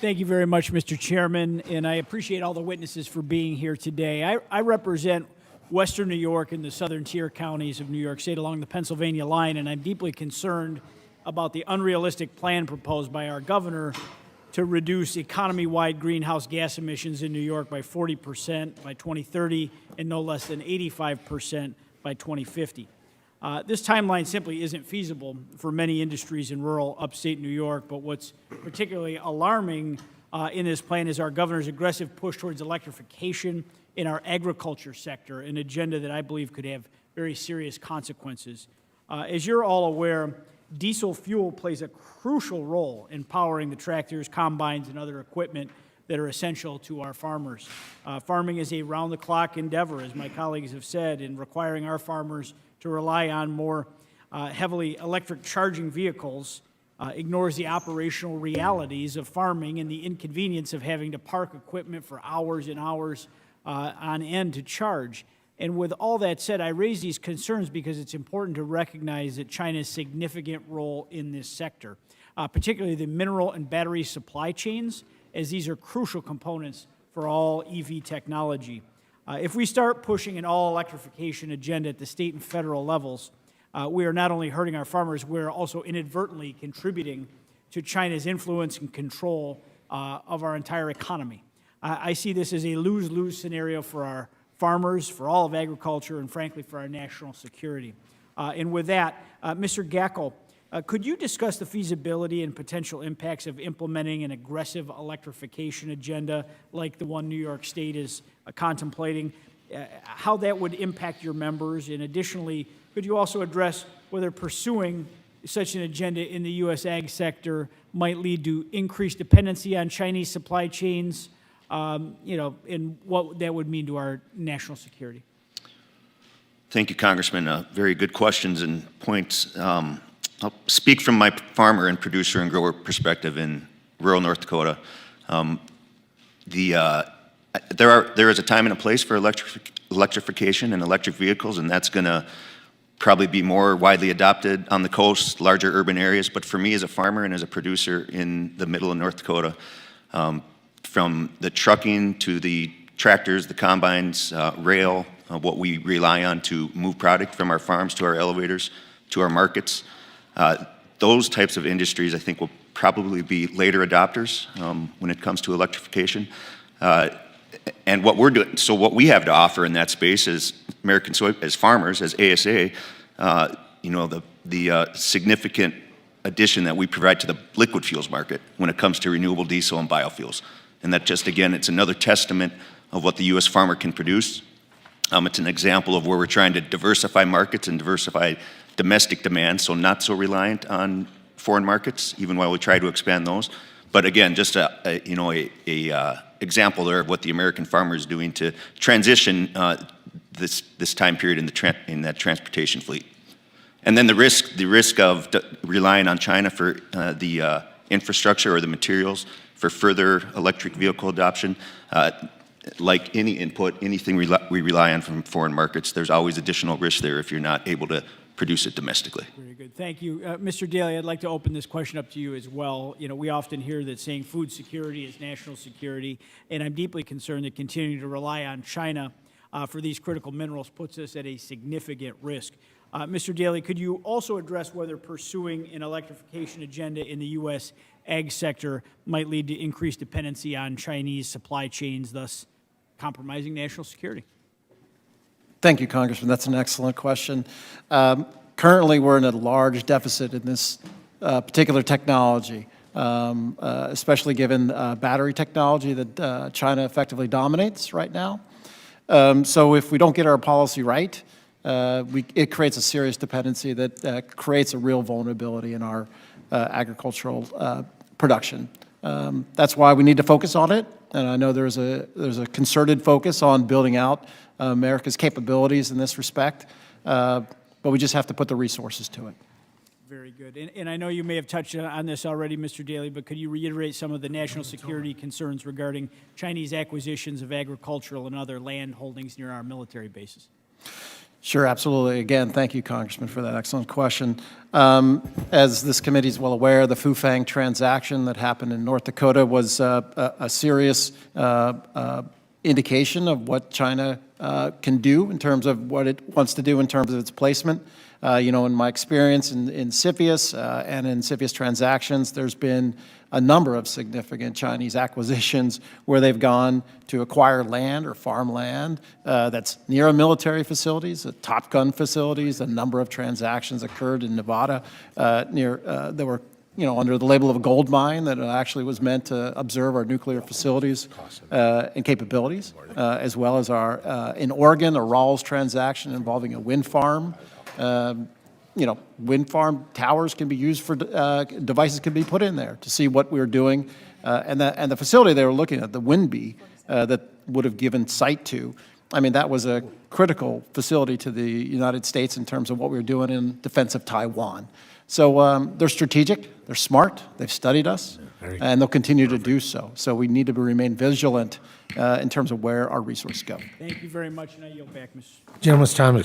Thank you very much, Mr. Chairman, and I appreciate all the witnesses for being here today. I represent Western New York and the southern tier counties of New York State along the Pennsylvania line, and I'm deeply concerned about the unrealistic plan proposed by our governor to reduce economy-wide greenhouse gas emissions in New York by 40% by 2030 and no less than 85% by 2050. This timeline simply isn't feasible for many industries in rural upstate New York, but what's particularly alarming in this plan is our governor's aggressive push towards electrification in our agriculture sector, an agenda that I believe could have very serious consequences. As you're all aware, diesel fuel plays a crucial role in powering the tractors, combines, and other equipment that are essential to our farmers. Farming is a round-the-clock endeavor, as my colleagues have said, in requiring our farmers to rely on more heavily electric charging vehicles ignores the operational realities of farming and the inconvenience of having to park equipment for hours and hours on end to charge. And with all that said, I raise these concerns because it's important to recognize that China's significant role in this sector, particularly the mineral and battery supply chains, as these are crucial components for all EV technology. If we start pushing an all-electrification agenda at the state and federal levels, we are not only hurting our farmers, we're also inadvertently contributing to China's influence and control of our entire economy. I see this as a lose-lose scenario for our farmers, for all of agriculture, and frankly, for our national security. And with that, Mr. Gackel, could you discuss the feasibility and potential impacts of implementing an aggressive electrification agenda like the one New York State is contemplating, how that would impact your members? And additionally, could you also address whether pursuing such an agenda in the U.S. ag sector might lead to increased dependency on Chinese supply chains, and what that would mean to our national security? Thank you, Congressman. Very good questions and points. I'll speak from my farmer and producer and grower perspective in rural North Dakota. There is a time and a place for electrification and electric vehicles, and that's going to probably be more widely adopted on the coast, larger urban areas. But for me as a farmer and as a producer in the middle of North Dakota, from the trucking to the tractors, the combines, rail, what we rely on to move product from our farms to our elevators, to our markets, those types of industries, I think, will probably be later adopters when it comes to electrification. And what we're doing, so what we have to offer in that space is as farmers, as ASA, the significant addition that we provide to the liquid fuels market when it comes to renewable diesel and biofuels. And that just, again, it's another testament of what the U.S. farmer can produce. It's an example of where we're trying to diversify markets and diversify domestic demand, so not so reliant on foreign markets, even while we try to expand those. But again, just a example there of what the American farmer is doing to transition this time period in that transportation fleet. And then the risk of relying on China for the infrastructure or the materials for further electric vehicle adoption. Like any input, anything we rely on from foreign markets, there's always additional risk there if you're not able to produce it domestically. Very good. Thank you. Mr. Daly, I'd like to open this question up to you as well. We often hear that saying food security is national security, and I'm deeply concerned that continuing to rely on China for these critical minerals puts us at a significant risk. Mr. Daly, could you also address whether pursuing an electrification agenda in the U.S. ag sector might lead to increased dependency on Chinese supply chains, thus compromising national security? Thank you, Congressman. That's an excellent question. Currently, we're in a large deficit in this particular technology, especially given battery technology that China effectively dominates right now. So if we don't get our policy right, it creates a serious dependency that creates a real vulnerability in our agricultural production. That's why we need to focus on it, and I know there's a concerted focus on building out America's capabilities in this respect, but we just have to put the resources to it. Very good. And I know you may have touched on this already, Mr. Daly, but could you reiterate some of the national security concerns regarding Chinese acquisitions of agricultural and other land holdings near our military bases? Sure, absolutely. Again, thank you, Congressman, for that excellent question. As this committee is well aware, the Fufang transaction that happened in North Dakota was a serious indication of what China can do in terms of what it wants to do in terms of its placement. In my experience in CFIUS and in CFIUS transactions, there's been a number of significant Chinese acquisitions where they've gone to acquire land or farmland that's near military facilities, Top Gun facilities. A number of transactions occurred in Nevada that were under the label of a gold mine that actually was meant to observe our nuclear facilities and capabilities, as well as in Oregon, a Rawls transaction involving a wind farm. Wind farm towers can be used for, devices can be put in there to see what we're doing. And the facility they were looking at, the Winby, that would have given sight to, that was a critical facility to the United States in terms of what we were doing in defense of Taiwan. So they're strategic, they're smart, they've studied us, and they'll continue to do so. So we need to remain vigilant in terms of where our resources go. Thank you very much, and I yield back, Ms. Gentleman's time